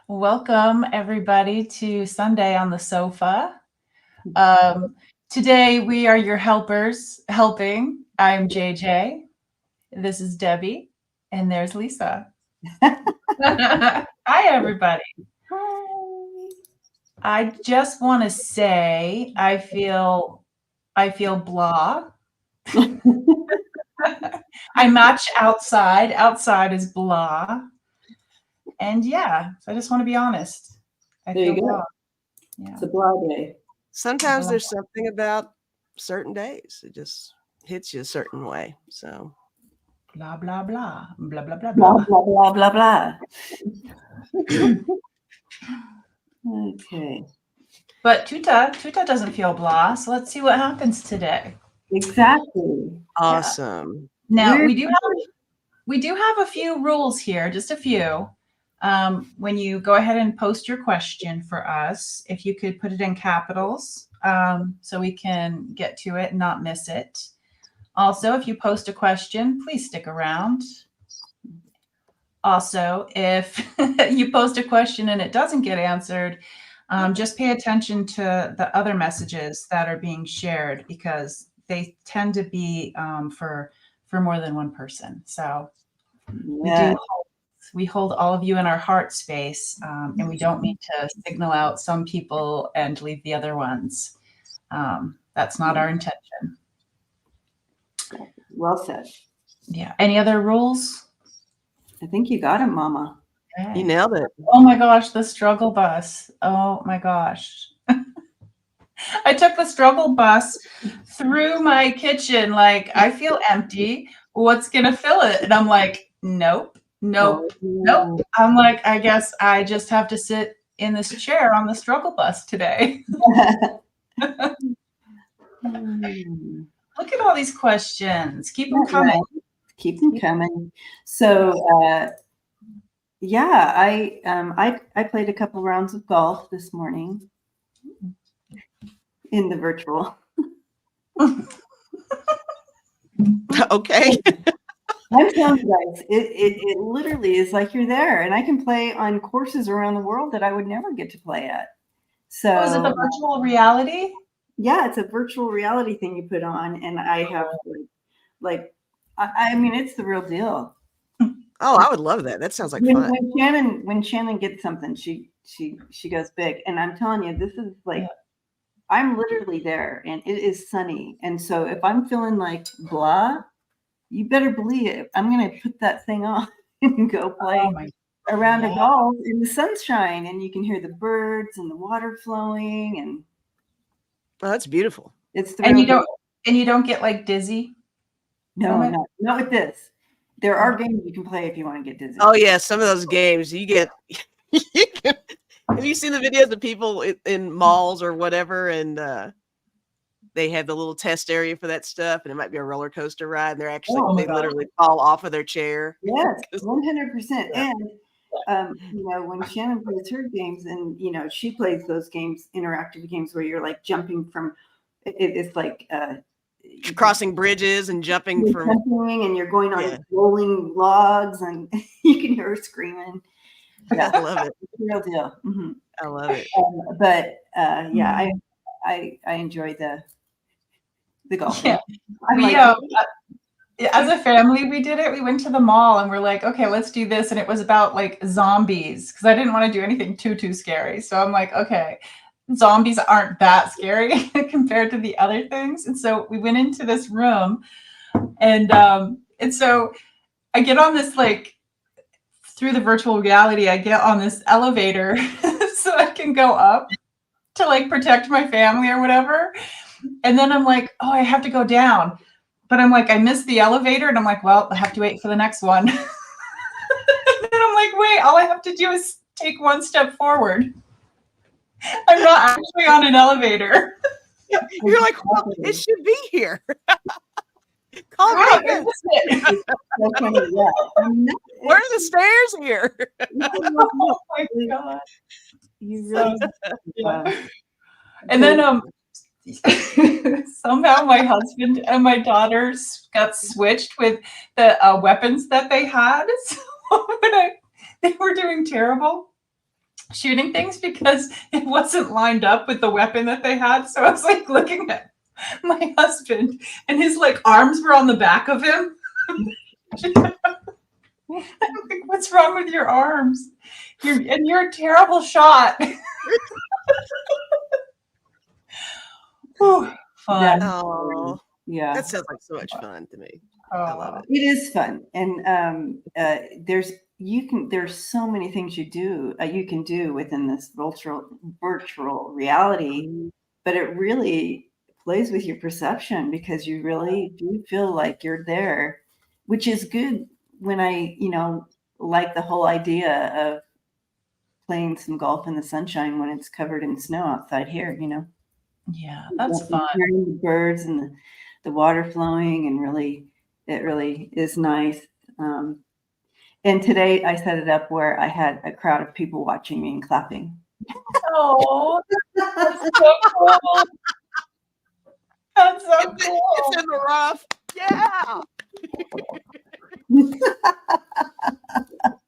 Welcome, everybody, to Sunday on the Sofa. Um, Today, we are your helpers helping. I'm JJ. This is Debbie. And there's Lisa. Hi, everybody. Hi. I just want to say I feel blah. I match outside. Outside is blah. And yeah, so I just want to be honest. I There feel you go. blah. Yeah. It's a blah day. Sometimes there's something about certain days. It just hits you a certain way. So Blah, blah, blah. Blah, blah, blah, Blah, blah. blah, blah, blah, blah. Okay. But Tuta doesn't feel blah, so let's see what happens today. Exactly. awesome. Now We're- we do have a few rules here, just a few. When you go ahead and post your question for us, if you could put it in capitals, so we can get to it and not miss it. Also, if you post a question, please stick around. Also, if you post a question and it doesn't get answered, just pay attention to the other messages that are being shared because they tend to be for more than one person. So yeah. we hold all of you in our heart space, and we don't need to signal out some people and leave the other ones. That's not our intention. Well said. Yeah. Any other rules? I think you got it, Mama. Okay. You nailed it. Oh my gosh, the struggle bus. Oh my gosh. I took the struggle bus through my kitchen. Like, I feel empty. What's going to fill it? And I'm like, nope. I'm like, I guess I just have to sit in this chair on the struggle bus today. Look at all these questions. Keep them coming. Right. Keep them coming. So, yeah, I played a couple rounds of golf this morning in the virtual. Okay. I'm telling you guys, it literally is like you're there, and I can play on courses around the world that I would never get to play at. So, Oh, is it the virtual reality? Yeah, it's a virtual reality thing you put on, and I have I mean, it's the real deal. Oh, I would love that. That sounds like fun. When Shannon gets something, she goes big, and I'm telling you, this is like. I'm literally there, and it is sunny. And so if I'm feeling like blah, you better believe it. I'm going to put that thing on and go play a round of golf in the sunshine, and you can hear the birds and the water flowing. And oh, that's beautiful. It's the and you don't get like dizzy. No, not with this. There are games you can play if you want to get dizzy. Oh yeah, some of those games you get. Have you seen the videos of people in malls or whatever, and they have the little test area for that stuff, and it might be a roller coaster ride, and they're actually they literally fall off of their chair. Yes, 100%. And when Shannon plays her games, and she plays those games, interactive games where you're like jumping from, it's like crossing bridges and jumping from, and you're going on rolling logs, and you can hear her screaming. Yeah, I love it. It's the real deal. Mm-hmm. I love it. But I enjoy the golf. Yeah. As a family, we did it. We went to the mall and we're like, okay, let's do this. And it was about like zombies because I didn't want to do anything too scary. So I'm like, okay, zombies aren't that scary compared to the other things. And so we went into this room, and so I get on this through the virtual reality, I get on this elevator so I can go up to protect my family or whatever. And then I'm like, oh, I have to go down. But I'm like, I missed the elevator, and I'm like, well, I have to wait for the next one. And then I'm like, wait, all I have to do is take one step forward. I'm not actually on an elevator. You're like, well, it should be here. Call right, where are the stairs here? Oh my God. And then somehow my husband and my daughters got switched with the weapons that they had. So when they were doing terrible shooting things because it wasn't lined up with the weapon that they had. So I was like looking at my husband and his like arms were on the back of him. I'm like, what's wrong with your arms? You're a terrible shot. Whew, fun. Oh, Yeah. that sounds like so much fun to me. I love it. It is fun. And there's so many things you can do within this virtual reality, but it really plays with your perception because you really do feel like you're there, which is good when I, like the whole idea of playing some golf in the sunshine when it's covered in snow outside here, Yeah, that's fun. Hearing the birds and the water flowing, and it really is nice. And today I set it up where I had a crowd of people watching me and clapping. Oh, that's so cool. That's so cool. It's in the rough. Yeah.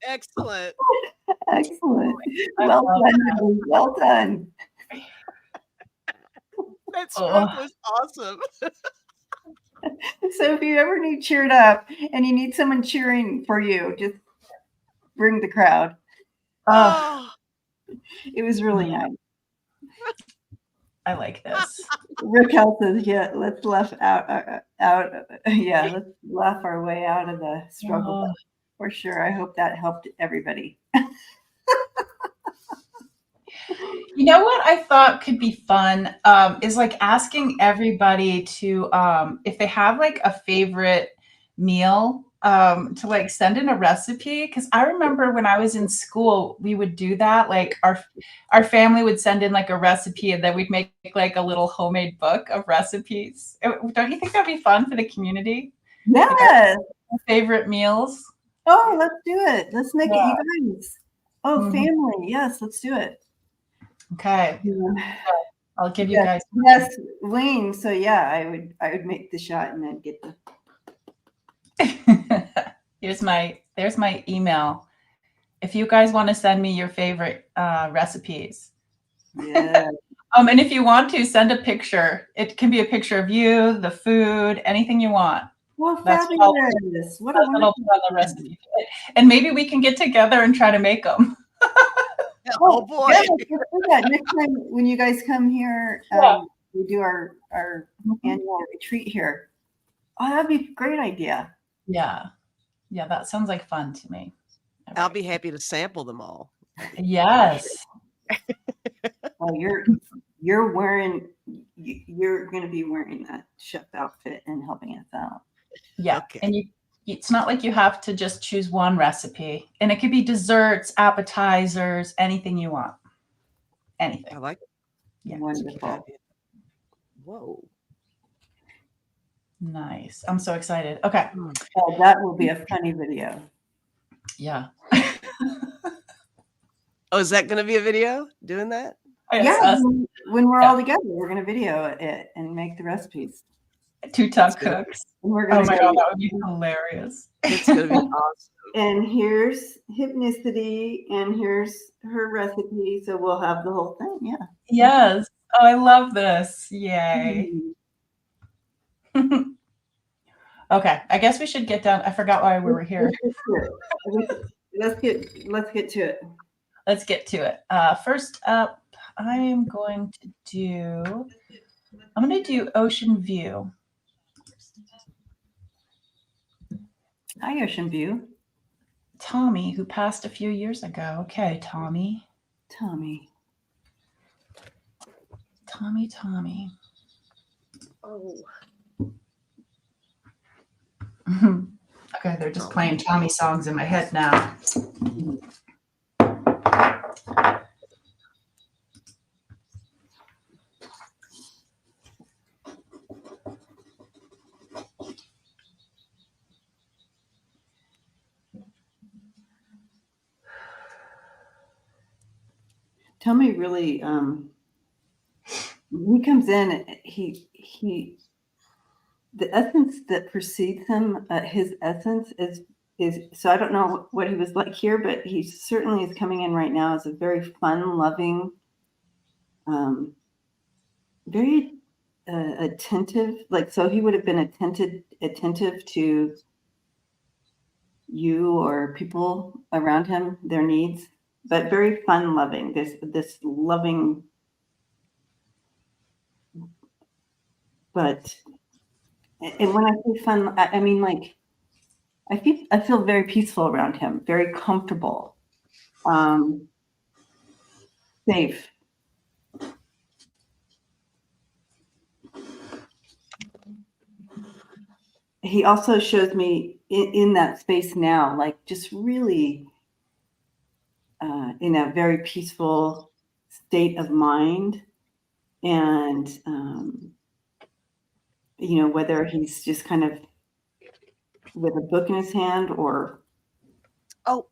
Excellent. Excellent. Well done. Well done. That stroke was awesome. So if you ever need cheered up and you need someone cheering for you, just bring the crowd. Oh, It was really nice. I like this. Raquel says, "Yeah, let's laugh let's laugh our way out of the struggle for sure." I hope that helped everybody. You know what I thought could be fun is like asking everybody to, if they have like a favorite meal, to like send in a recipe. Because I remember when I was in school, we would do that. Like our family would send in like a recipe, and then we'd make like a little homemade book of recipes. Don't you think that'd be fun for the community? Yes. Like our favorite meals. Oh, let's do it. Let's make it, you guys. Oh, Mhm. family. Yes, let's do it. Okay. Yeah. I'll give you guys. Yes, Wayne. So yeah, I would make the shot and then get the. there's my email. If you guys want to send me your favorite recipes. Yeah. And if you want to send a picture, it can be a picture of you, the food, anything you want. Well, fabulous. What a wonderful recipe. And maybe we can get together and try to make them. Oh boy. Yeah, let's do that. Next time when you guys come here, we do our annual retreat here. Oh, that'd be a great idea. Yeah. Yeah, that sounds like fun to me. I'll be happy to sample them all. Yes. Oh, you're going to be wearing that chef outfit and helping us out. Yeah. Okay. And it's not like you have to just choose one recipe. And it could be desserts, appetizers, anything you want. Anything. I like it. Yeah. Wonderful. Whoa. Nice. I'm so excited. Okay. Oh, that will be a funny video. Yeah. Oh, is that going to be a video doing that? Yeah. When we're all together, we're going to video it and make the recipes. Two tough cooks. And we're Oh going my God, that would be hilarious. It's going to be awesome. And here's Hypnicity, and here's her recipe. So we'll have the whole thing. Yeah. Yes. Oh, I love this. Yay. Okay. I guess we should get down. I forgot why we were here. Let's get to it. Let's get to it. First up, I'm going to do Ocean View. Hi, Ocean View. Tommy, who passed a few years ago. Okay, Tommy. Oh. Okay, they're just playing Tommy songs in my head now. Tommy really, when he comes in, he the essence that precedes him, his essence is so I don't know what he was like here, but he certainly is coming in right now as a very fun, loving, very attentive. Like, so he would have been attentive to you or people around him, their needs, but very fun loving. This loving, but and when I say fun, I mean like I feel very peaceful around him, very comfortable, safe. He also shows me in that space now, like just really in a very peaceful state of mind. And, you know, whether he's just kind of with a book in his hand or Oh,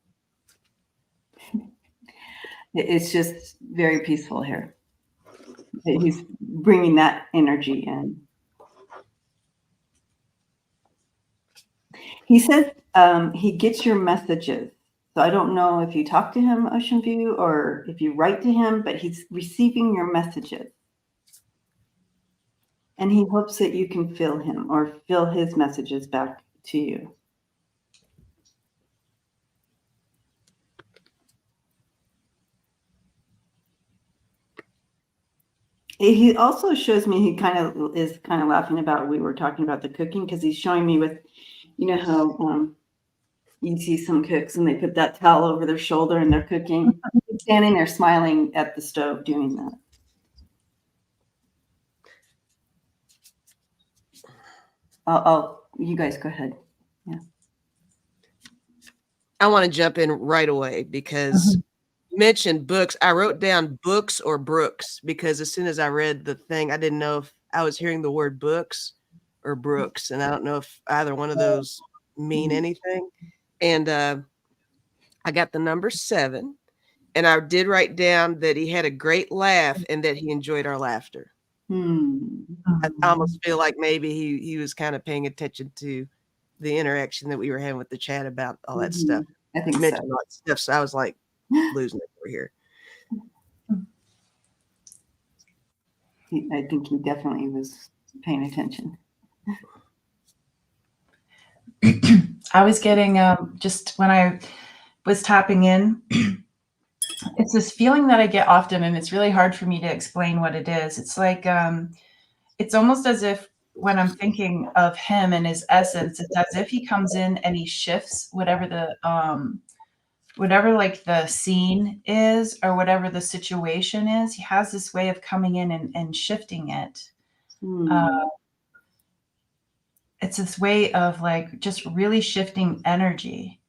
it's just very peaceful here. He's bringing that energy in. He says he gets your messages. So I don't know if you talk to him, Ocean View, or if you write to him, but he's receiving your messages. And he hopes that you can feel him or feel his messages back to you. He also shows me he is kind of laughing about, we were talking about the cooking, because he's showing me with, you know how you see some cooks and they put that towel over their shoulder and they're cooking. He's standing there smiling at the stove doing that. You guys go ahead. Yeah. I want to jump in right away because you mentioned books. I wrote down books or Brooks because as soon as I read the thing, I didn't know if I was hearing the word books or Brooks. And I don't know if either one of those mean anything. And I got the number 7. And I did write down that he had a great laugh and that he enjoyed our laughter. I almost feel like maybe he was kind of paying attention to the interaction that we were having with the chat about all that stuff. I think You so. mentioned all that stuff, so I was like losing it over here. I think he definitely was paying attention. I was getting just when I was tapping in, it's this feeling that I get often, and it's really hard for me to explain what it is. It's like it's almost as if when I'm thinking of him and his essence, it's as if he comes in and he shifts whatever like the scene is or whatever the situation is. He has this way of coming in and shifting it. It's this way of like just really shifting energy.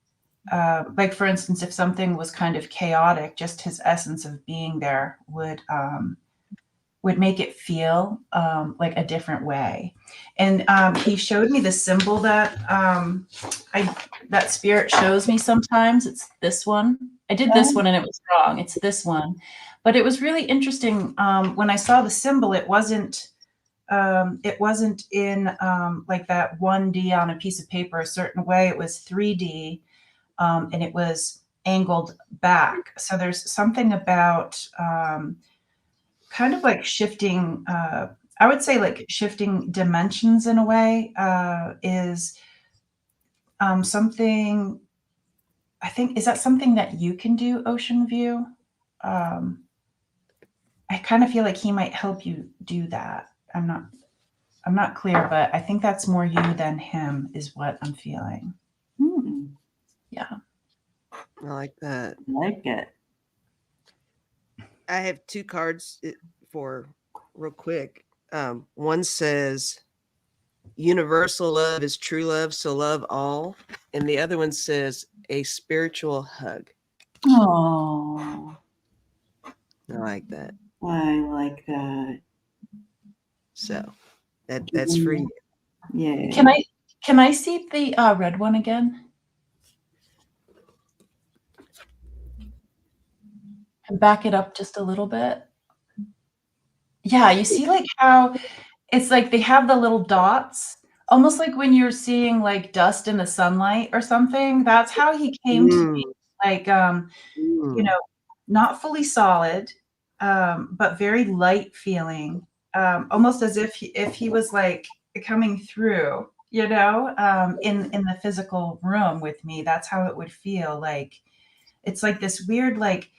Like for instance, if something was kind of chaotic, just his essence of being there would make it feel like a different way. And he showed me the symbol that that spirit shows me sometimes. It's this one. I did this one and it was wrong. It's this one. But it was really interesting. When I saw the symbol, it wasn't in like that 1D on a piece of paper a certain way. It was 3D, and it was angled back. So there's something about kind of like shifting, I would say like shifting dimensions in a way is something, I think, is that something that you can do, Ocean View? I kind of feel like he might help you do that. I'm not clear, but I think that's more you than him is what I'm feeling. Yeah. I like that. I like it. I have 2 cards for real quick. One says, universal love is true love, so love all. And the other one says, a spiritual hug. Oh, I like that. I like that. So that's for you. Yeah. Can I see the red one again? And back it up just a little bit. Yeah, you see like how it's like they have the little dots almost like when you're seeing like dust in the sunlight or something. That's how he came to me. Like, you know, not fully solid, but very light feeling, almost as if he was like coming through, you know, in the physical room with me. That's how it would feel like. It's like this weird, like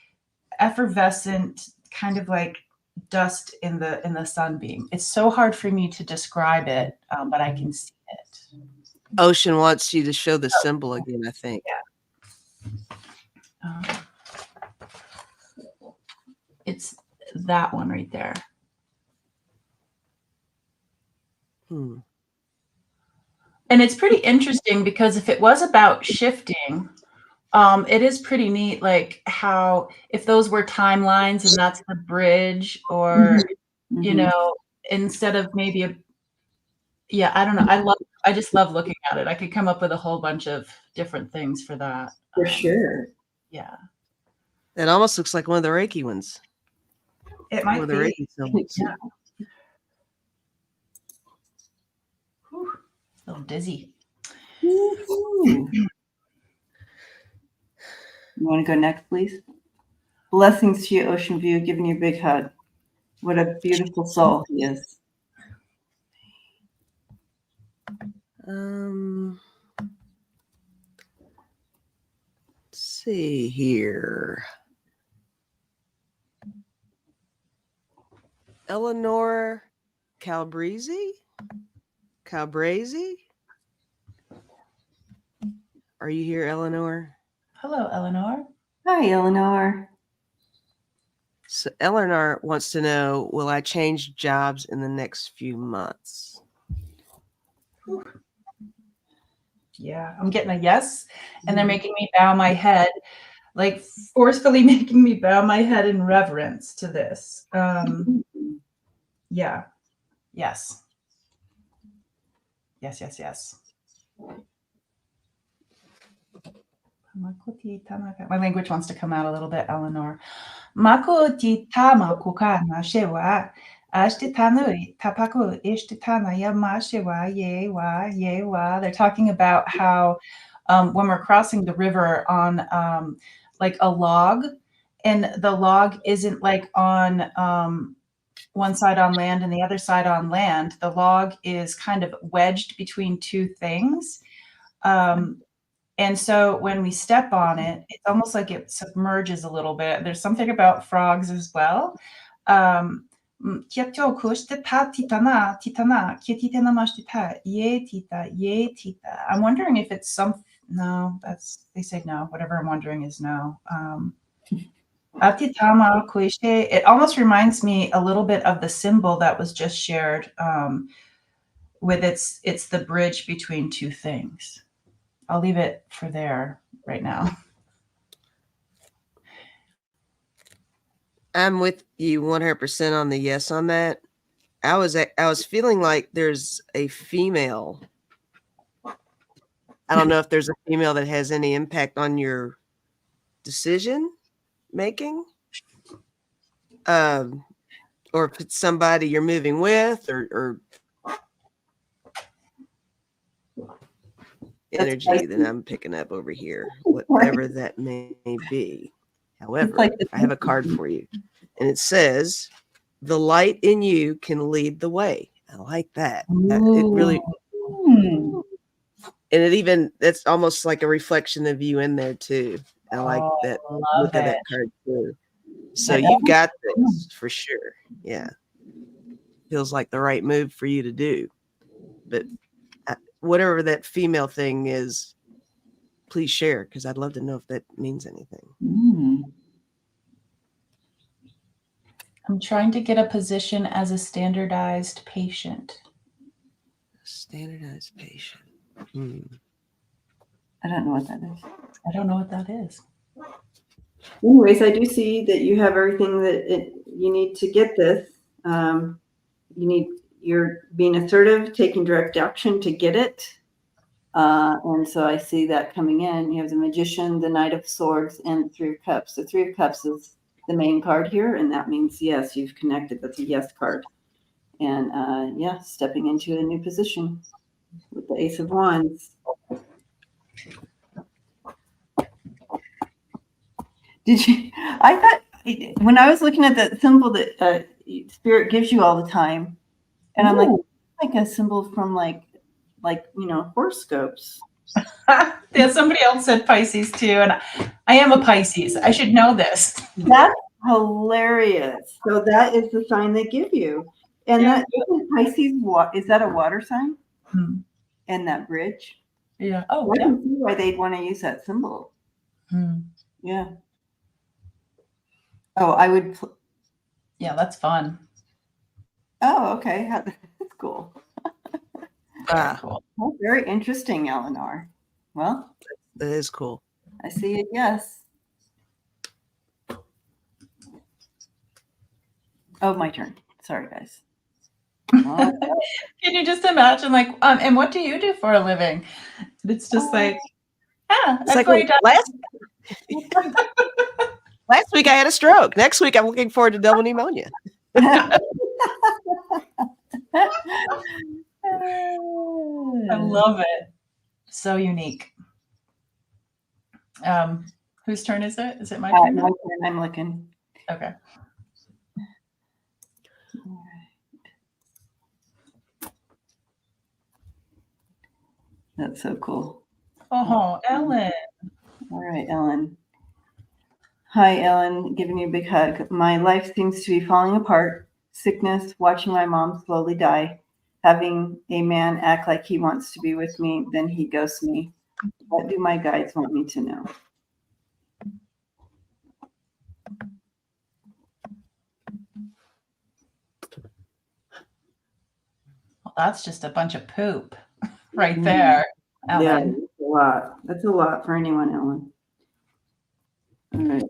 effervescent kind of like dust in the sunbeam. It's so hard for me to describe it, but I can see it. Ocean wants you to show the symbol again, I think. Yeah. It's that one right there. And it's pretty interesting because if it was about shifting, it is pretty neat, like how if those were timelines and that's the bridge, or you know, instead of maybe I don't know. I just love looking at it. I could come up with a whole bunch of different things for that. For sure. Yeah. It almost looks like one of the Reiki ones. It might be. Reiki symbols. Yeah. Whew, a little dizzy. You want to go next, please? Blessings to you, Ocean View. Giving you a big hug. What a beautiful soul he is. Let's see here. Eleanor Calabrese? Are you here, Eleanor? Hello, Eleanor. Hi, Eleanor. So Eleanor wants to know, will I change jobs in the next few months? Yeah, I'm getting a yes, and they're making me bow my head, like forcefully making me bow my head in reverence to this. Yeah. Yes. Yes. My language wants to come out a little bit, Eleanor. They're talking about how when we're crossing the river on like a log, and the log isn't like on one side on land and the other side on land. The log is kind of wedged between two things. And so when we step on it, it's almost like it submerges a little bit. There's something about frogs as well. I'm wondering if it's no, they say no. Whatever I'm wondering is no. It almost reminds me a little bit of the symbol that was just shared, with it's the bridge between two things. I'll leave it for there right now. I'm with you 100% on the yes on that. I was feeling like there's a female. I don't know if there's a female that has any impact on your decision making, or if it's somebody you're moving with, or energy that I'm picking up over here, whatever that may be. However, I have a card for you, and it says, "The light in you can lead the way." I like that. It really, and that's almost like a reflection of you in there too. I like that look of that card too. So you've got this for sure. Yeah. Feels like the right move for you to do. But whatever that female thing is, please share, because I'd love to know if that means anything. I'm trying to get a position as a standardized patient. Standardized patient. I don't know what that is. I don't know what that is. Anyways, I do see that you have everything that you need to get this. You're being assertive, taking direct action to get it. And so I see that coming in. You have the Magician, the Knight of Swords, and the Three of Cups. The Three of Cups is the main card here, and that means yes, you've connected. That's a yes card. And stepping into a new position. with the Ace of Wands. Did you? I thought when I was looking at that symbol that Spirit gives you all the time, and I'm like a symbol from like horoscopes. Yeah, somebody else said Pisces too, and I am a Pisces. I should know this. That's hilarious. So that is the sign they give you, and that Pisces. What is that? A water sign? Hmm. And that bridge. Yeah. Oh, I can see why they'd want to use that symbol. Hmm. Yeah. Oh, I would. Yeah, that's fun. Oh, okay. That's cool. Very cool. Well, very interesting, Eleanor. Well, That is cool. I see it. Yes. Oh, my turn. Sorry, guys. Can you just imagine, like, and what do you do for a living? It's just like, it's like last week I had a stroke. Next week I'm looking forward to double pneumonia. I love it. So unique. Whose turn is it? Is it my turn? My turn. I'm looking. Okay. That's so cool. Oh, Ellen. All right, Ellen. Hi, Ellen. Giving you a big hug. My life seems to be falling apart. Sickness, watching my mom slowly die, having a man act like he wants to be with me, then he ghosts me. What do my guides want me to know? Well, that's just a bunch of poop right there, Ellen. Yeah, that's a lot. That's a lot for anyone, Ellen. All right.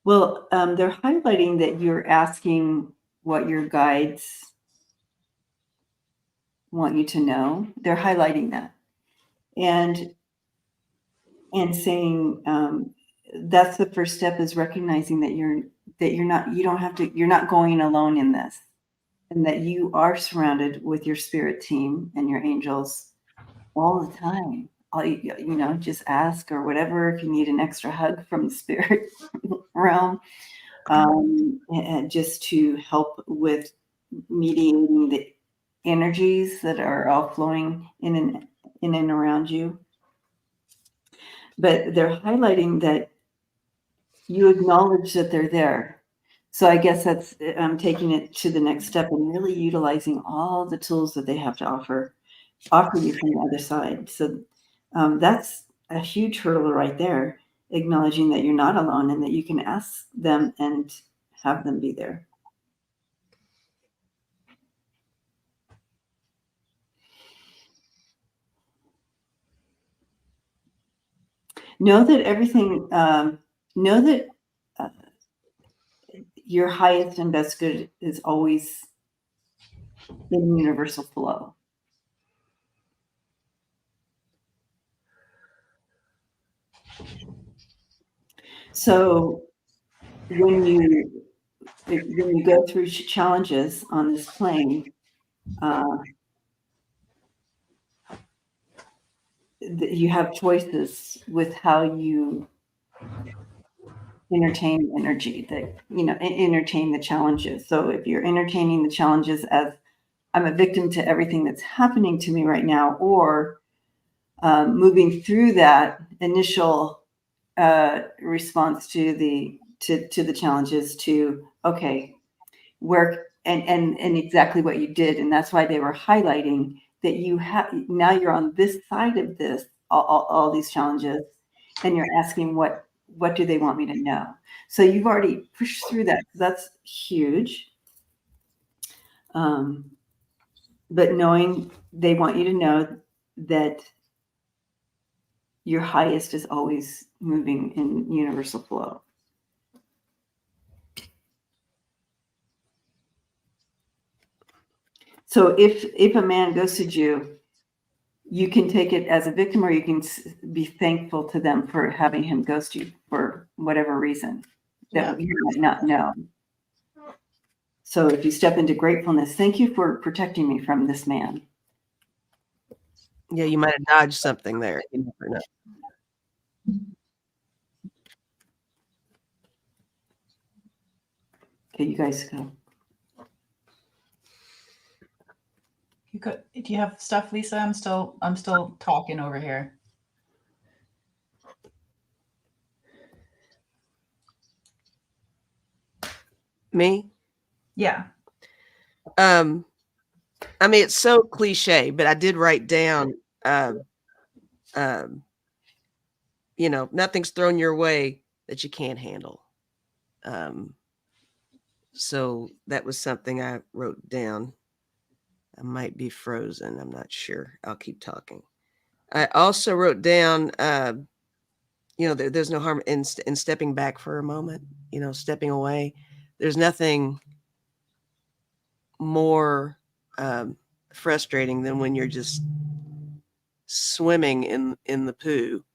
Well, they're highlighting that you're asking what your guides want you to know. They're highlighting that and saying that's the first step, is recognizing that you're not going alone in this, and that you are surrounded with your spirit team and your angels all the time. Just ask or whatever if you need an extra hug from the spirit realm, and just to help with mediating the energies that are all flowing in and around you. But they're highlighting that you acknowledge that they're there. So I guess that's taking it to the next step and really utilizing all the tools that they have to offer you from the other side. So that's a huge hurdle right there, acknowledging that you're not alone and that you can ask them and have them be there. Know that your highest and best good is always in universal flow. So when you go through challenges on this plane, you have choices with how you entertain energy, entertain the challenges. So if you're entertaining the challenges as I'm a victim to everything that's happening to me right now, or moving through that initial response to the challenges to, okay, where and exactly what you did. And that's why they were highlighting that now you're on this side of this, all these challenges, and you're asking what do they want me to know? So you've already pushed through that. That's huge. But knowing they want you to know that your highest is always moving in universal flow. So if a man ghosted you, you can take it as a victim, or you can be thankful to them for having him ghost you for whatever reason that you might not know. So if you step into gratefulness, thank you for protecting me from this man. Yeah, you might have dodged something there. You never know. Okay, you guys go. You could. Do you have stuff, Lisa? I'm still talking over here. Me? Yeah. I mean, it's so cliche, but I did write down, nothing's thrown your way that you can't handle. So that was something I wrote down. I might be frozen. I'm not sure. I'll keep talking. I also wrote down, there's no harm in stepping back for a moment, stepping away. There's nothing more frustrating than when you're just swimming in the poo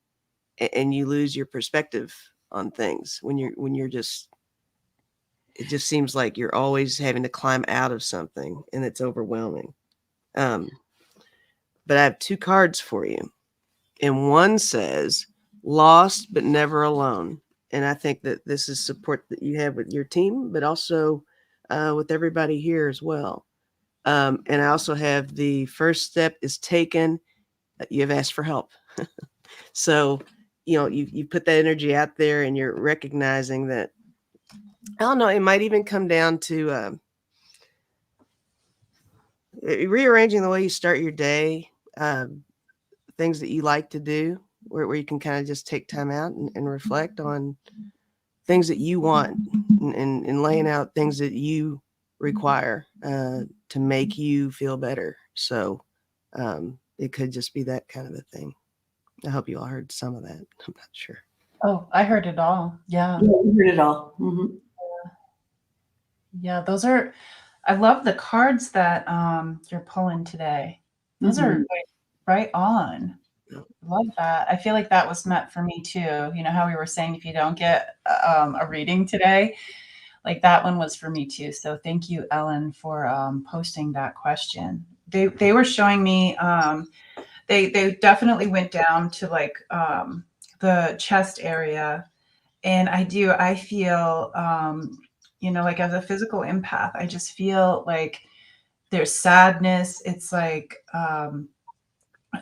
and you lose your perspective on things. When you're just, it just seems like you're always having to climb out of something and it's overwhelming. But I have 2 cards for you. And one says, lost but never alone. And I think that this is support that you have with your team, but also with everybody here as well. And I also have the first step is taken. You have asked for help. So, you put that energy out there and you're recognizing that, I don't know, it might even come down to rearranging the way you start your day, things that you like to do, where you can kind of just take time out and reflect on things that you want and laying out things that you require to make you feel better. So it could just be that kind of a thing. I hope you all heard some of that. I'm not sure. Oh, I heard it all. Yeah. Yeah, we heard it all. Mm-hmm. Yeah, those are, I love the cards that you're pulling today. Those are like right on. Love that. I feel like that was meant for me too. You know how we were saying if you don't get a reading today, like that one was for me too. So thank you, Ellen, for posting that question. They were showing me they definitely went down to like the chest area, and I feel like as a physical empath, I just feel like there's sadness. It's like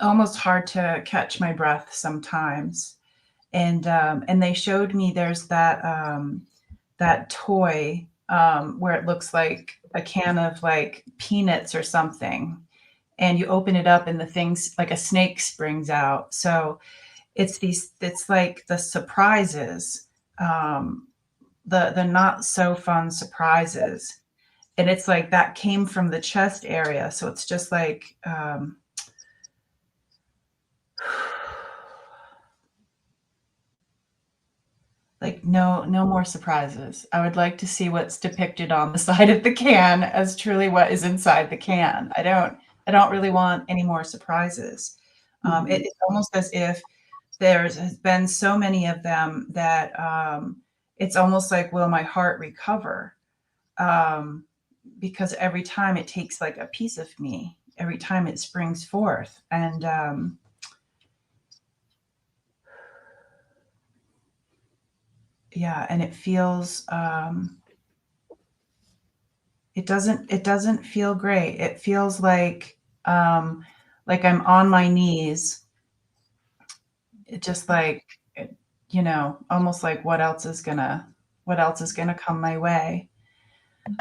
almost hard to catch my breath sometimes. And they showed me there's that toy where it looks like a can of like peanuts or something, and you open it up and the things like a snake springs out. So it's like the surprises, the not so fun surprises, and it's like that came from the chest area. So it's just like like no more surprises. I would like to see what's depicted on the side of the can as truly what is inside the can. I don't really want any more surprises. It's almost as if has been so many of them that it's almost like, will my heart recover? Because every time it takes like a piece of me, every time it springs forth. And yeah, and it feels it doesn't feel great. It feels like I'm on my knees. It just like, almost like what else is gonna come my way.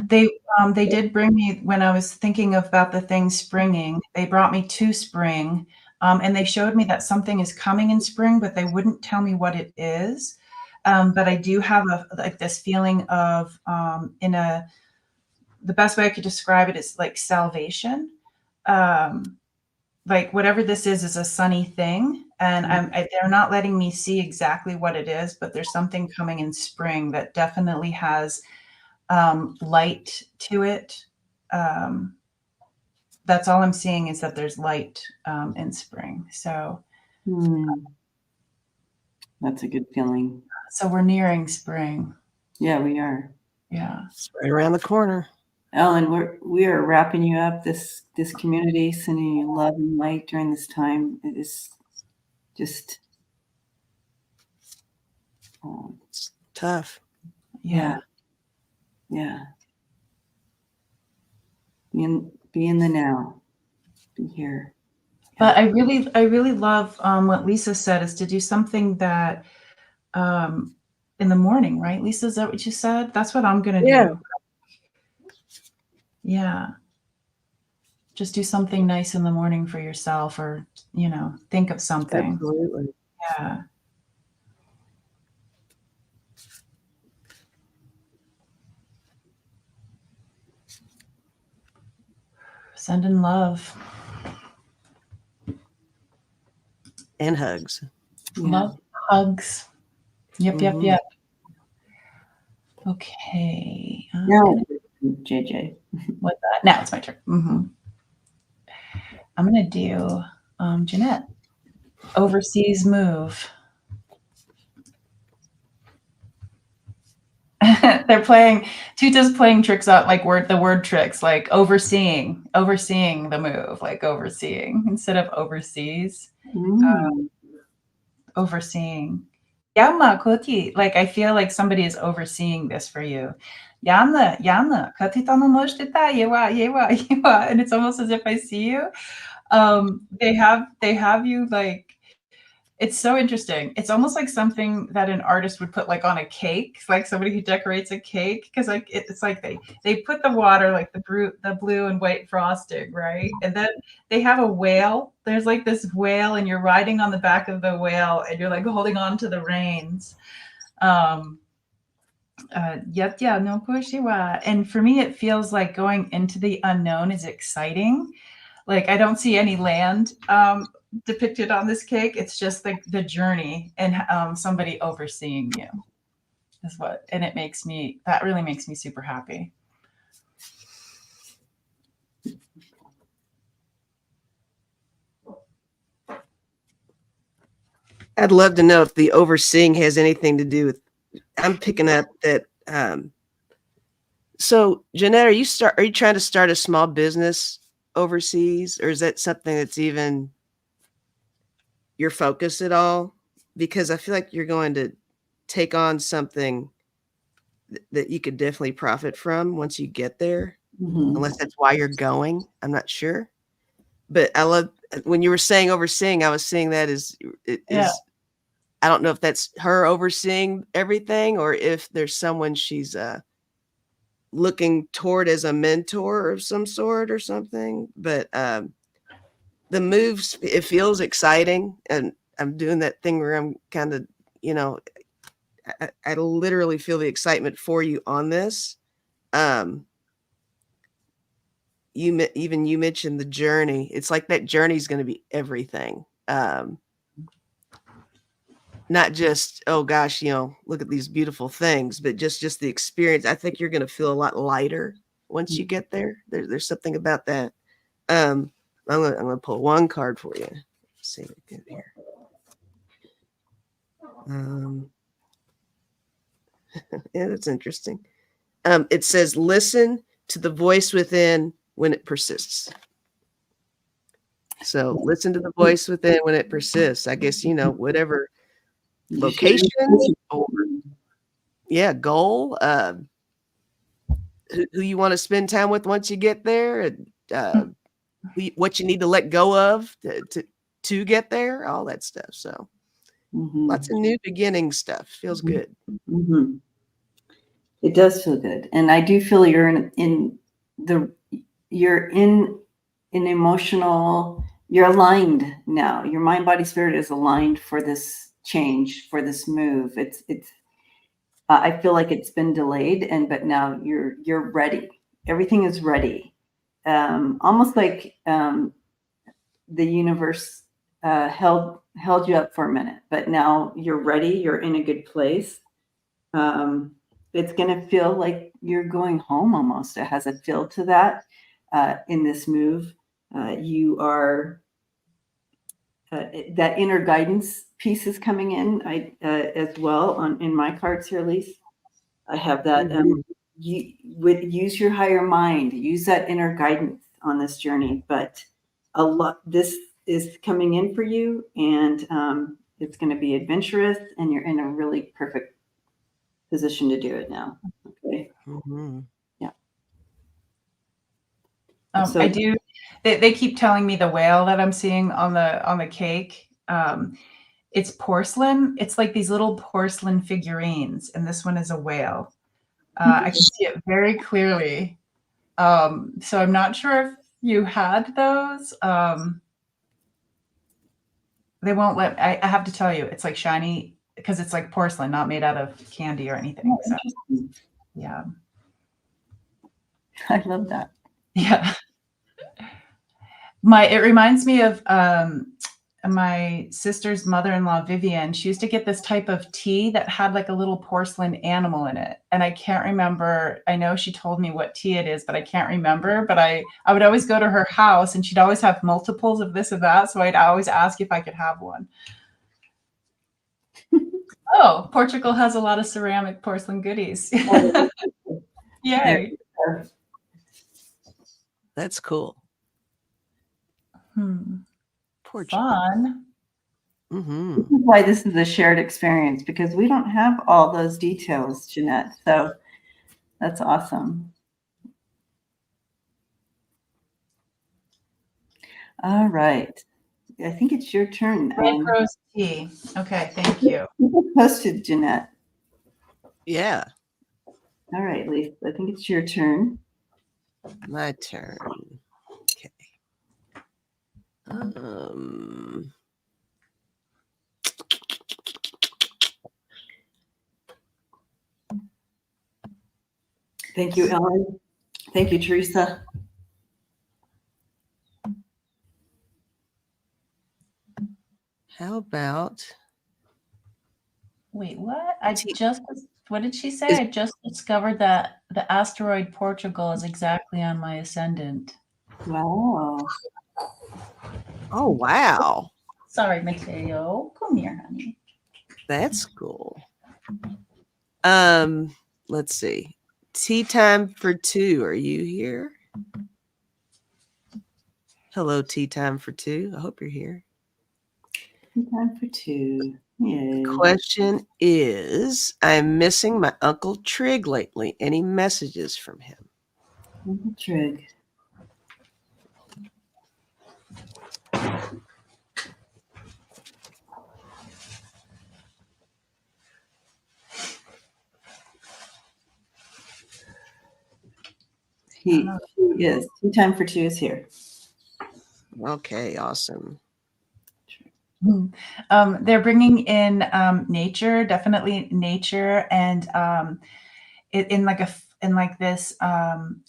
They did bring me, when I was thinking about the things springing, they brought me to spring, and they showed me that something is coming in spring, but they wouldn't tell me what it is. But I do have like this feeling of the best way I could describe it is like salvation. Like whatever this is a sunny thing, and they're not letting me see exactly what it is, but there's something coming in spring that definitely has light to it. that's all I'm seeing is that there's light in spring. So That's a good feeling. so we're nearing spring. Yeah, we are. Yeah. It's right around the corner. Ellen, we are wrapping you up. This community, sending you love and light during this time. It is just It's tough. Yeah. Yeah. Be in the now. Be here. But I really love what Lisa said, is to do something that in the morning, right? Lisa, is that what you said? That's what I'm gonna do. Yeah. Just do something nice in the morning for yourself, or think of something. Absolutely. Yeah. Send in love. And hugs. Love, hugs. Yep. Okay. Now, JJ. With that, now it's my turn. I'm gonna do Janette. Overseas move. They're playing. Tuta's playing tricks out, like the word tricks, like overseeing the move, like overseeing instead of overseas. Overseeing. Yama Koti, like I feel like somebody is overseeing this for you. Yana, katitano moshita, yewa, and it's almost as if I see you. They have you like, it's so interesting. It's almost like something that an artist would put like on a cake, like somebody who decorates a cake, because like it's like they put the water, like the blue and white frosting, right? And then they have a whale. There's like this whale, and you're riding on the back of the whale, and you're like holding on to the reins. No kushiwa. And for me, it feels like going into the unknown is exciting. Like I don't see any land depicted on this cake. It's just like the journey and somebody overseeing you is what, and that really makes me super happy. I'd love to know if the overseeing has anything to do with, I'm picking up that. So Janette, are you trying to start a small business overseas, or is that something that's even your focus at all? Because I feel like you're going to take on something that you could definitely profit from once you get there, unless that's why you're going. I'm not sure. But I love when you were saying overseeing, I was seeing that as I don't know if that's her overseeing everything or if there's someone she's looking toward as a mentor of some sort or something. But the moves, it feels exciting. And I'm doing that thing where I'm kind of, I literally feel the excitement for you on this. You mentioned the journey. It's like that journey is going to be everything. Not just, oh gosh, look at these beautiful things, but just the experience. I think you're going to feel a lot lighter once you get there. There's something about that. I'm gonna pull one card for you. Let's see what we get here. Yeah, that's interesting. It says, listen to the voice within when it persists. So listen to the voice within when it persists. I guess, whatever location or goal, who you want to spend time with once you get there, what you need to let go of to get there, all that stuff. So lots of new beginning stuff. Feels good. It does feel good. And I do feel you're in an emotional, you're aligned now. Your mind, body, spirit is aligned for this change, for this move. I feel like it's been delayed, but now you're ready. Everything is ready. Almost like the universe held you up for a minute, but now you're ready. You're in a good place. It's going to feel like you're going home almost. It has a feel to that in this move. You are that inner guidance piece is coming in. As well in my cards here, at least I have that. Use your higher mind. Use that inner guidance on this journey. But a lot. This is coming in for you, and it's going to be adventurous, and you're in a really perfect position to do it now. Okay. Yeah. I do. They keep telling me the whale that I'm seeing on the cake. It's porcelain. It's like these little porcelain figurines, and this one is a whale. I can see it very clearly. So I'm not sure if you had those. They won't let. I have to tell you, it's like shiny because it's like porcelain, not made out of candy or anything. So, yeah. I love that. Yeah. It reminds me of my sister's mother-in-law, Vivian. She used to get this type of tea that had like a little porcelain animal in it. And I can't remember. I know she told me what tea it is, but I can't remember. But I would always go to her house and she'd always have multiples of this or that. So I'd always ask if I could have one. Oh, Portugal has a lot of ceramic porcelain goodies. Yay. That's cool. Portugal. Fun. This is why this is a shared experience, because we don't have all those details, Janette. So that's awesome. All right. I think it's your turn. Red rose tea. Okay, thank you. Posted, Janette. Yeah. All right, Lisa. I think it's your turn. My turn. Okay. Thank you, Ellen. Thank you, Teresa. How about? Wait, what? What did she say? I just discovered that the asteroid Portugal is exactly on my ascendant. Wow. Oh, wow. Sorry, Mateo. Come here, honey. That's cool. Let's see. Tea time for two. Are you here? Hello, tea time for two. I hope you're here. Tea time for two. Yay. The question is, I'm missing my Uncle Trig lately. Any messages from him? Uncle Trig. He is. Tea time for two is here. Okay, awesome. They're bringing in nature, definitely nature, and in like this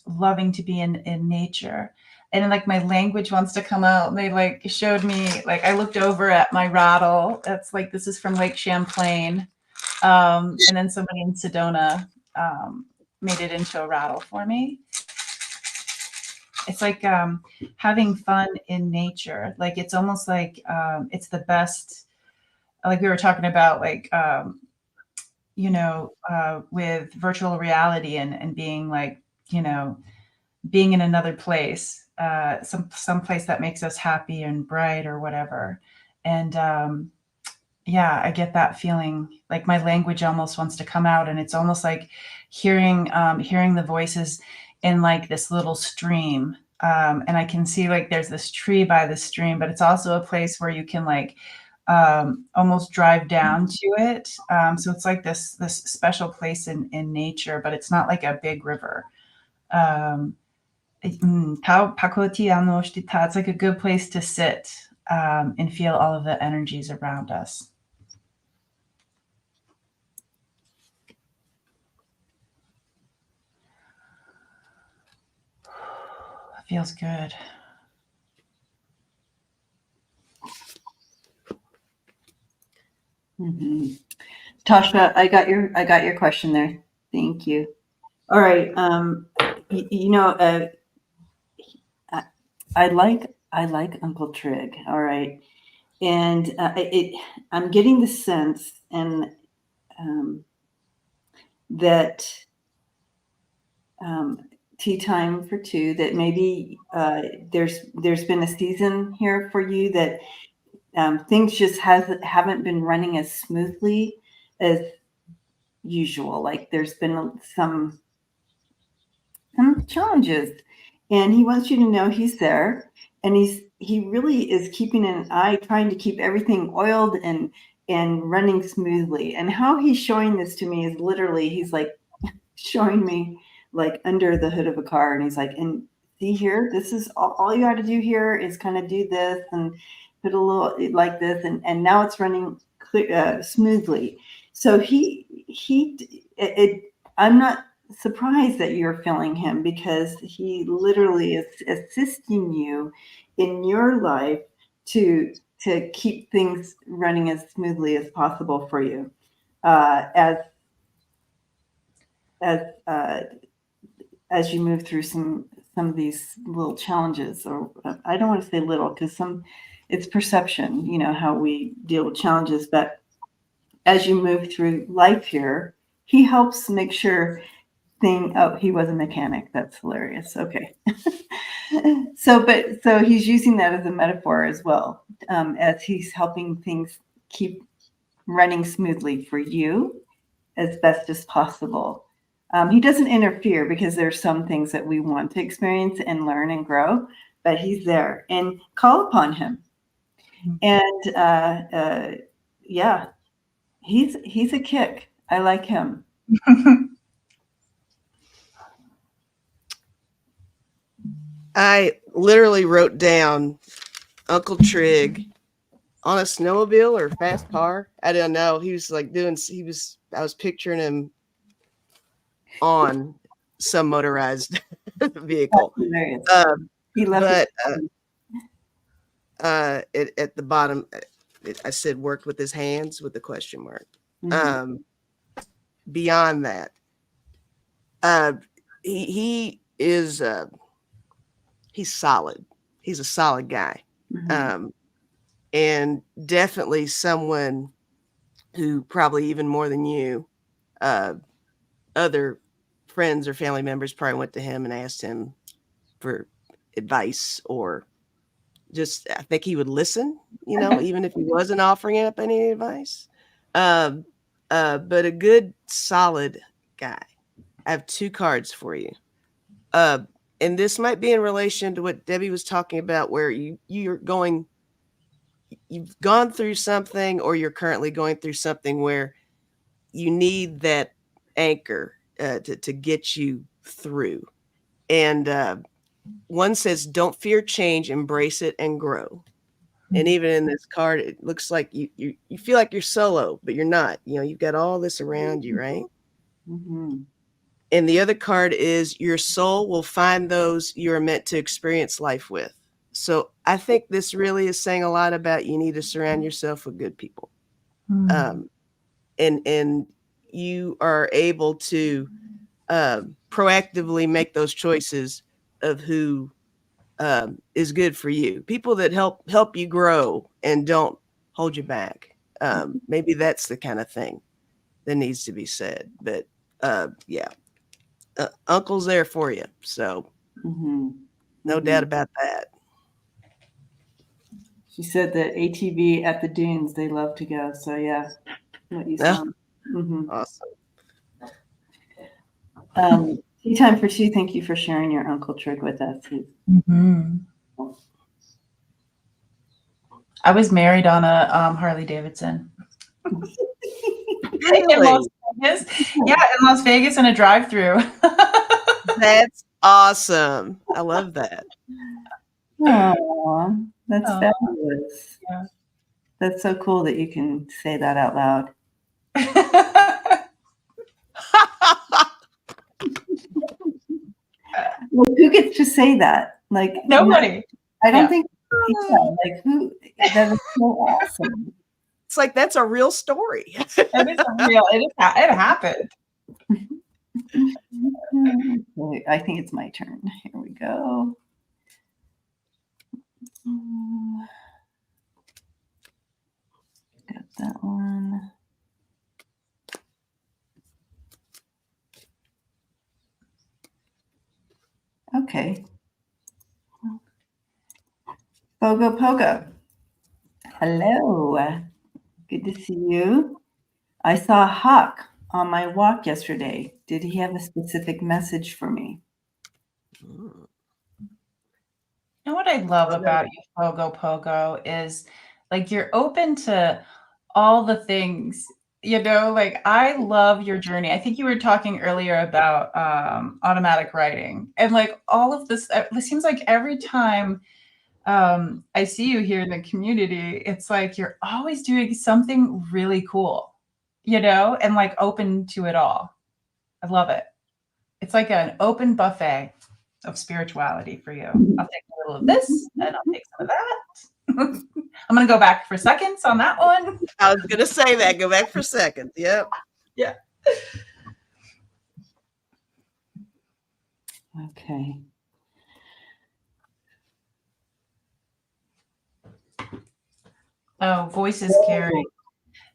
loving to be in nature. And like my language wants to come out. And they like showed me, like I looked over at my rattle. That's like, this is from Lake Champlain. And then somebody in Sedona made it into a rattle for me. It's like having fun in nature. Like it's almost like it's the best. Like we were talking about, like with virtual reality and being like, being in another place, some place that makes us happy and bright or whatever. And yeah, I get that feeling. Like my language almost wants to come out, and it's almost like hearing the voices in like this little stream. And I can see like there's this tree by the stream, but it's also a place where you can like almost drive down to it. So it's like this special place in nature, but it's not like a big river. It's like a good place to sit and feel all of the energies around us. Feels good. Mm-hmm. Tasha, I got your question there. Thank you. All right. I like Uncle Trig. All right. And I'm getting the sense that tea time for two, that maybe there's been a season here for you that things just haven't been running as smoothly as usual. Like there's been some challenges, and he wants you to know he's there, and he really is keeping an eye, trying to keep everything oiled and running smoothly. And how he's showing this to me is literally, he's like showing me like under the hood of a car, and he's like, and see here, this is all you got to do here is kind of do this and put a little like this, and now it's running smoothly. So I'm not surprised that you're feeling him, because he literally is assisting you in your life to keep things running as smoothly as possible for you, as as you move through some of these little challenges. Or I don't want to say little, because it's perception, how we deal with challenges. But as you move through life here, he helps make sure he was a mechanic. That's hilarious. Okay. So he's using that as a metaphor as well, as he's helping things keep running smoothly for you as best as possible. He doesn't interfere, because there's some things that we want to experience and learn and grow, but he's there, and call upon him. And yeah, he's a kick. I like him. I literally wrote down Uncle Trig on a snowmobile or fast car. I don't know. He was like I was picturing him on some motorized vehicle. He loved but at the bottom, I said worked with his hands with the question mark. Mm-hmm. Beyond that, he is he's solid. He's a solid guy. Mm-hmm. And definitely someone who probably even more than you, other friends or family members probably went to him and asked him for advice, or just, I think he would listen, even if he wasn't offering up any advice. But a good, solid guy. I have 2 cards for you. And this might be in relation to what Debbie was talking about, where you've gone through something, or you're currently going through something where you need that anchor to get you through. And one says, don't fear change, embrace it and grow. And even in this card, it looks like you feel like you're solo, but you're not. You've got all this around you, right? Mm-hmm. And the other card is, your soul will find those you are meant to experience life with. So I think this really is saying a lot about, you need to surround yourself with good people. Mm. And you are able to proactively make those choices of who is good for you. People that help you grow and don't hold you back. Maybe that's the kind of thing that needs to be said. But yeah, Uncle's there for you. So no doubt about that. She said that ATV at the dunes, they love to go. So yeah, what you saw. Mm-hmm. Awesome. Tea time for 2. Thank you for sharing your Uncle Trig with us. Mm-hmm. I was married on a Harley Davidson. Really? In Las Vegas. Yeah, in Las Vegas in a drive-through. That's awesome. I love that. Oh, that's fabulous. Yeah. That's so cool that you can say that out loud. Well, who gets to say that? Like, nobody. I don't think. Like, who? That is so awesome. It's like, that's a real story. It is a real. It happened. I think it's my turn. Here we go. Got that one. Okay. Pogo Pogo. Hello. Good to see you. I saw a hawk on my walk yesterday. Did he have a specific message for me? Mm. You know what I love about you, Pogo Pogo, is like you're open to all the things, like I love your journey. I think you were talking earlier about automatic writing and like all of this. It seems like every time I see you here in the community, it's like you're always doing something really cool, and like open to it all. I love it. It's like an open buffet of spirituality for you. I'll take a little of this and I'll take some of that. I'm going to go back for seconds on that one. I was going to say that. Go back for seconds. Yep. Yeah. Okay. Oh, voices carry.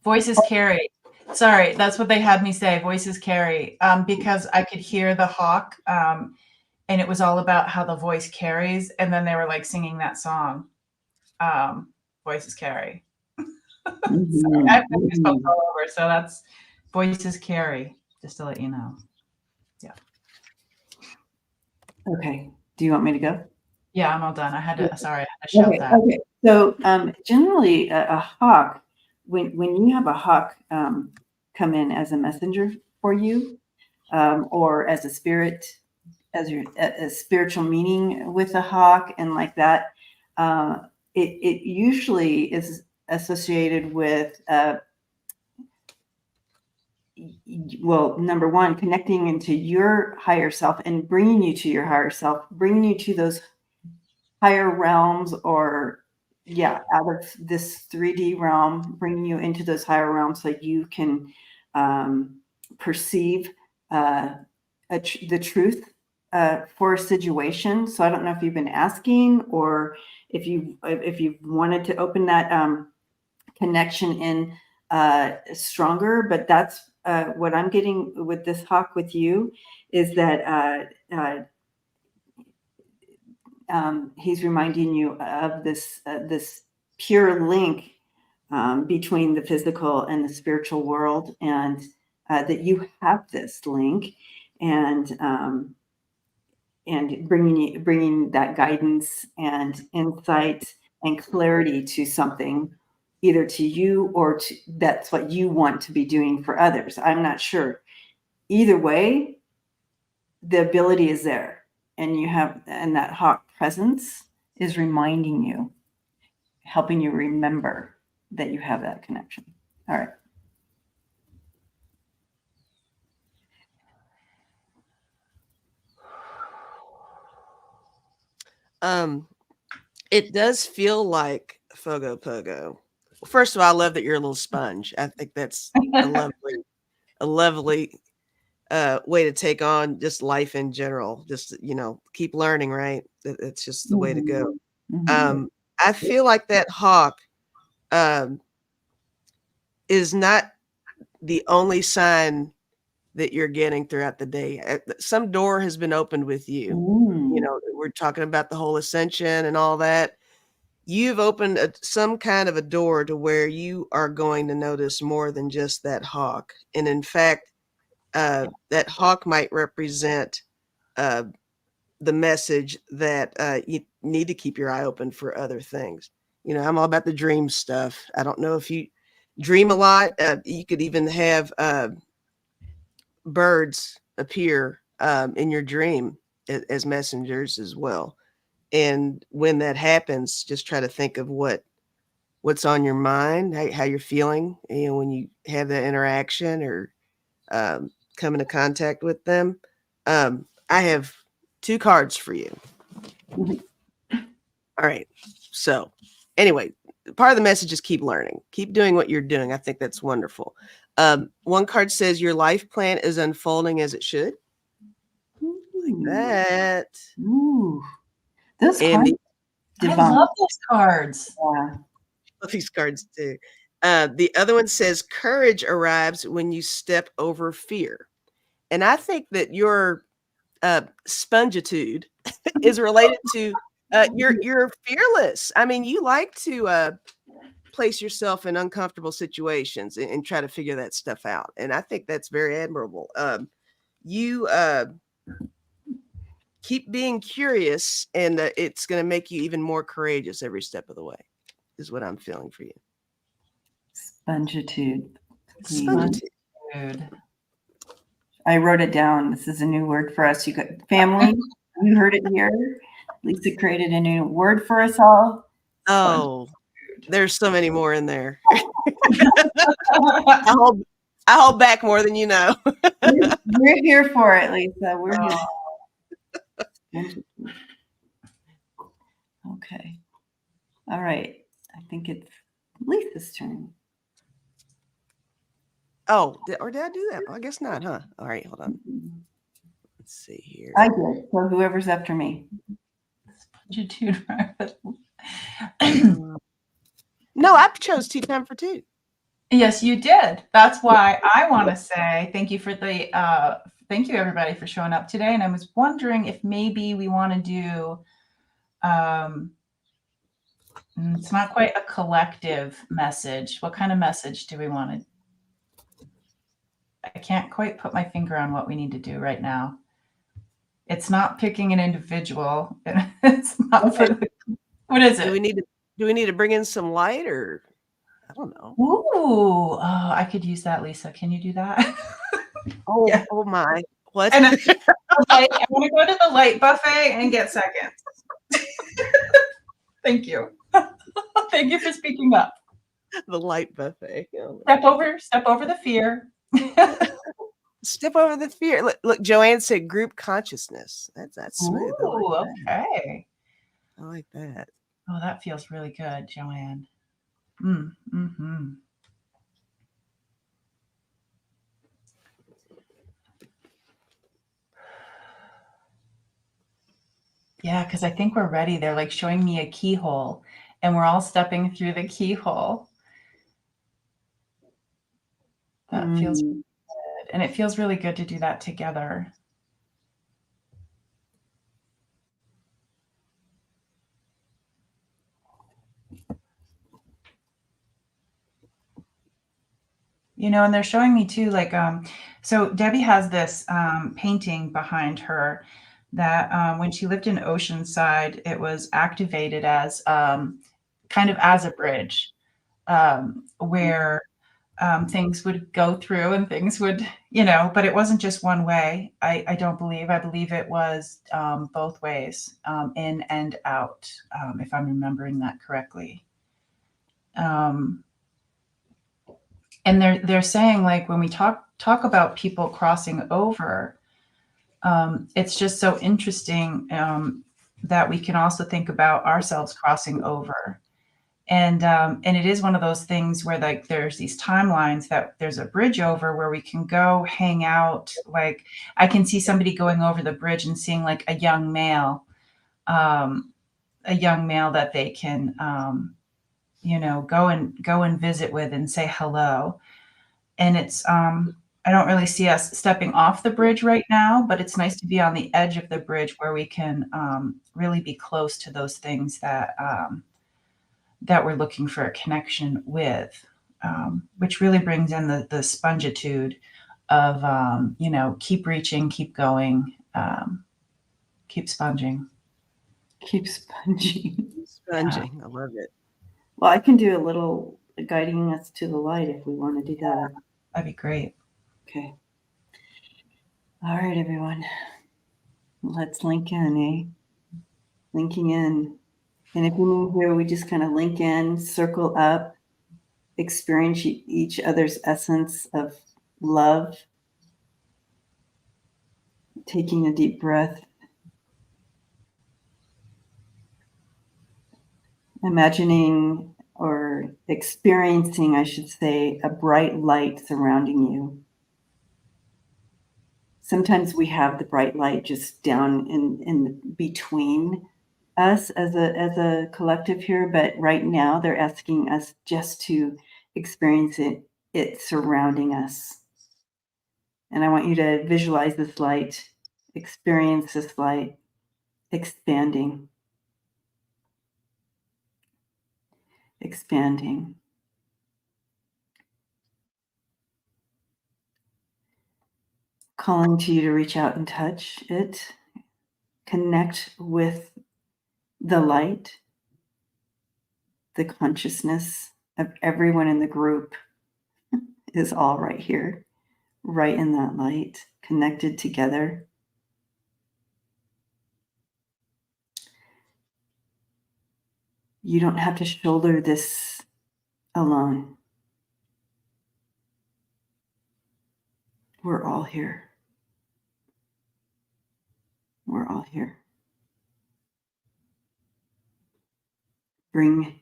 Voices carry. Sorry, that's what they had me say. Voices carry. Because I could hear the hawk, and it was all about how the voice carries. And then they were like singing that song, Voices Carry. Sorry, I've got goosebumps all over. So that's Voices Carry, just to let you know. Yeah. Okay. Do you want me to go? Yeah, I'm all done. I had to shout that. Okay. So generally a hawk, when you have a hawk come in as a messenger for you, or as a spirit, as a spiritual meaning with a hawk and like that, it usually is associated with well, number one, connecting into your higher self and bringing you to your higher self, bringing you to those higher realms, or out of this 3D realm, bringing you into those higher realms so you can perceive the truth for a situation. So I don't know if you've been asking or if you've wanted to open that connection in stronger, but that's what I'm getting with this hawk with you is that he's reminding you of this pure link between the physical and the spiritual world, and that you have this link, and bringing that guidance and insight and clarity to something, either to you or that's what you want to be doing for others. I'm not sure. Either way, the ability is there, and that hawk presence is reminding you, helping you remember that you have that connection. All right. It does feel like Fogo Pogo. First of all, I love that you're a little sponge. I think that's a lovely way to take on just life in general. Just, keep learning, right? It's just the way to go. I feel like that hawk is not the only sign that you're getting throughout the day. Some door has been opened with you. We're talking about the whole ascension and all that. You've opened some kind of a door to where you are going to notice more than just that hawk. And in fact, that hawk might represent the message that you need to keep your eye open for other things. I'm all about the dream stuff. I don't know if you dream a lot. You could even have birds appear in your dream as messengers as well. And when that happens, just try to think of what's on your mind, how you're feeling, when you have that interaction or come into contact with them. I have 2 cards for you. All right. So anyway, part of the message is keep learning, keep doing what you're doing. I think that's wonderful. One card says your life plan is unfolding as it should. Like that. Ooh. Those And cards I Debunk. love those cards. Yeah. Love these cards too. The other one says courage arrives when you step over fear. And I think that your spongitude is related to you're fearless. I mean, you like to place yourself in uncomfortable situations and try to figure that stuff out. And I think that's very admirable. You keep being curious, and it's going to make you even more courageous every step of the way, is what I'm feeling for you. Spongitude. Spongitude. I wrote it down. This is a new word for us. You got family. You heard it here. Lisa created a new word for us all. Oh, there's so many more in there. I hold back more than you know. We're here for it, Lisa. We're here. Okay. All right. I think it's Lisa's turn. Oh, did I do that? I guess not, huh? All right, hold on. Let's see here. I did. So whoever's after me. No, I chose tea time for two. Yes, you did. That's why I want to say thank you for the thank you everybody for showing up today. And I was wondering if maybe we want to do it's not quite a collective message. What kind of message do we want to? I can't quite put my finger on what we need to do right now. It's not picking an individual. It's not for the, what is it? Do we need to bring in some light, or I don't know. Ooh, oh, I could use that, Lisa. Can you do that? Oh, Yeah. oh my. What? And I want to go to the light buffet and get seconds. Thank you. Thank you for speaking up. The light buffet. Oh, Step over the fear. step over the fear. Look, Joanne said group consciousness. That's smooth. Ooh, okay. I like that. Oh, that feels really good, Joanne. Mm-hmm. Yeah, because I think we're ready. They're like showing me a keyhole, and we're all stepping through the keyhole. That feels good. And it feels really good to do that together. You know, and they're showing me too, like, so Debbie has this painting behind her that when she lived in Oceanside, it was activated as kind of as a bridge where things would go through and things would, you know, but it wasn't just one way. I don't believe. I believe it was both ways, in and out, if I'm remembering that correctly. And they're saying, like, when we talk about people crossing over, it's just so interesting that we can also think about ourselves crossing over. And it is one of those things where, like, there's these timelines that there's a bridge over where we can go hang out. Like, I can see somebody going over the bridge and seeing like a young male that they can you know, go and visit with and say hello. And it's I don't really see us stepping off the bridge right now, but it's nice to be on the edge of the bridge where we can really be close to those things that that we're looking for a connection with, which really brings in the spongitude of you know, keep reaching, keep going, keep sponging. Keep sponging. Sponging. I love it. Well, I can do a little guiding us to the light if we want to do that. That'd be great. Okay. All right, everyone. Let's link in, eh? Linking in. And if you're new here, we just kind of link in, circle up, experience each other's essence of love. Taking a deep breath. Imagining or experiencing, I should say, a bright light surrounding you. Sometimes we have the bright light just down in between us as a collective here, but right now they're asking us just to experience it surrounding us. And I want you to visualize this light, experience this light expanding, expanding. Calling to you to reach out and touch it, connect with the light, the consciousness of everyone in the group is all right here, right in that light, connected together. You don't have to shoulder this alone. We're all here. We're all here. Bring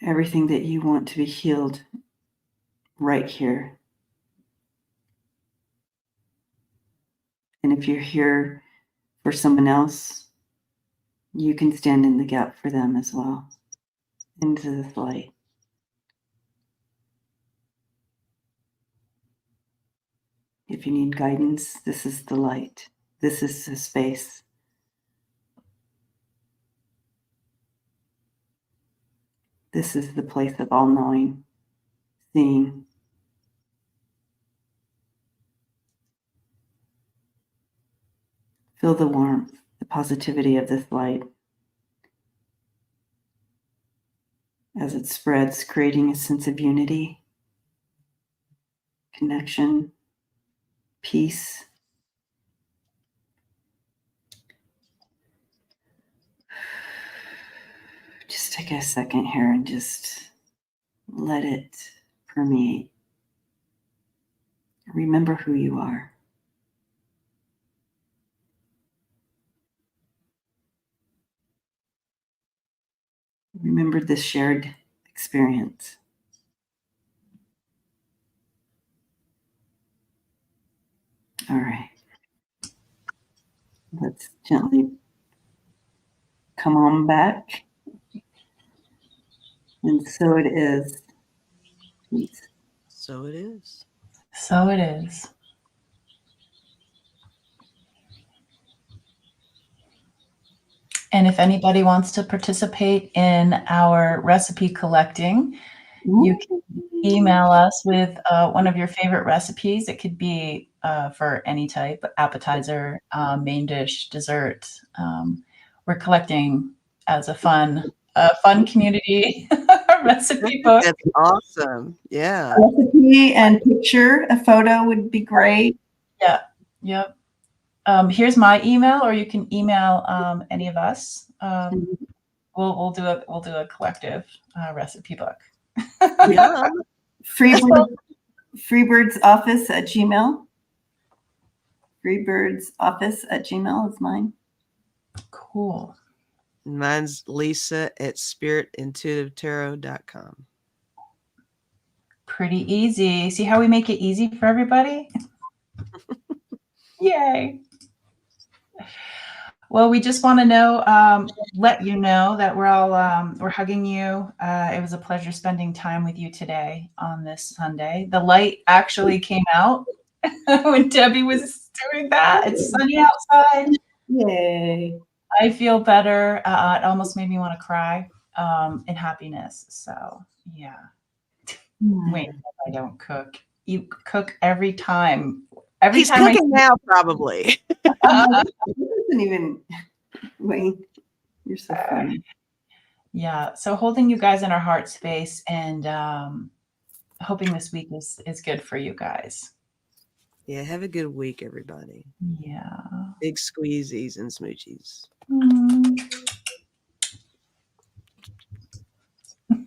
everything that you want to be healed right here. And if you're here for someone else, you can stand in the gap for them as well, into this light. If you need guidance, this is the light. This is the space. This is the place of all knowing, seeing. Feel the warmth, the positivity of this light as it spreads, creating a sense of unity, connection, peace. Just take a second here and just let it permeate. Remember who you are. Remember this shared experience. All right. Let's gently come on back. And so it is. Please. So it is. So it is. And if anybody wants to participate in our recipe collecting, you can email us with one of your favorite recipes. It could be for any type, appetizer, main dish, dessert. We're collecting as a fun community recipe book. That's awesome. Yeah. Recipe and picture, a photo would be great. Yeah. Yep. Here's my email, or you can email any of us. We'll do a collective recipe book. Yeah. Freebird's office at Gmail. Freebird's office at Gmail is mine. Cool. Mine's Lisa at spiritintuitivetarot.com. Pretty easy. See how we make it easy for everybody? Yay. Well, we just want to know, let you know that we're all, we're hugging you. It was a pleasure spending time with you today on this Sunday. The light actually came out when Debbie was doing that. It's sunny outside. Yay. I feel better. It almost made me want to cry in happiness. So, yeah. Wait, I don't cook. You cook every time. He's cooking now, probably. Isn't even. Wait, you're so funny. Yeah. So holding you guys in our heart space and hoping this week is good for you guys. Yeah. Have a good week, everybody. Yeah. Big squeezies and smoochies.